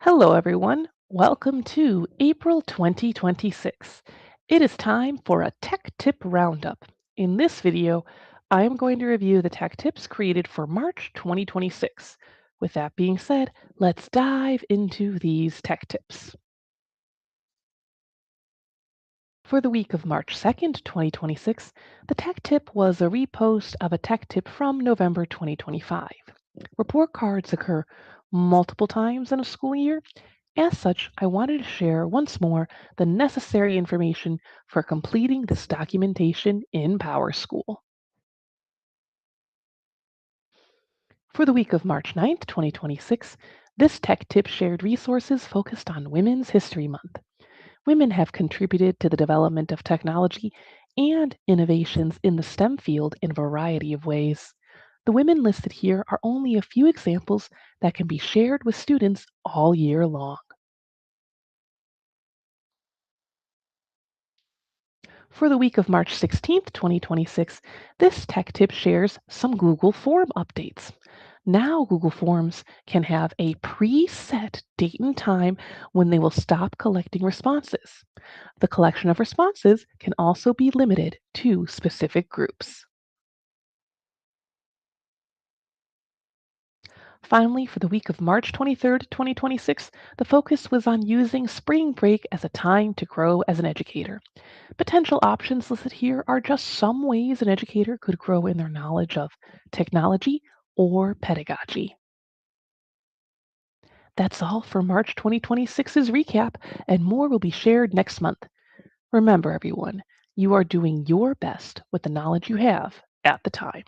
Hello, everyone. Welcome to April 2026. It is time for a Tech Tip Roundup. In this video, I am going to review the tech tips created for March 2026. With that being said, let's dive into these tech tips. For the week of March 2nd, 2026, the tech tip was a repost of a tech tip from November 2025. Report cards occur multiple times in a school year. As such, I wanted to share once more the necessary information for completing this documentation in PowerSchool. For the week of March 9th, 2026, this tech tip shared resources focused on Women's History Month. Women have contributed to the development of technology and innovations in the STEM field in a variety of ways. The women listed here are only a few examples that can be shared with students all year long. For the week of March 16th, 2026, this tech tip shares some Google Form updates. Now, Google Forms can have a preset date and time when they will stop collecting responses. The collection of responses can also be limited to specific groups. Finally, for the week of March 23rd, 2026, the focus was on using spring break as a time to grow as an educator. Potential options listed here are just some ways an educator could grow in their knowledge of technology or pedagogy. That's all for March 2026's recap, and more will be shared next month. Remember, everyone, you are doing your best with the knowledge you have at the time.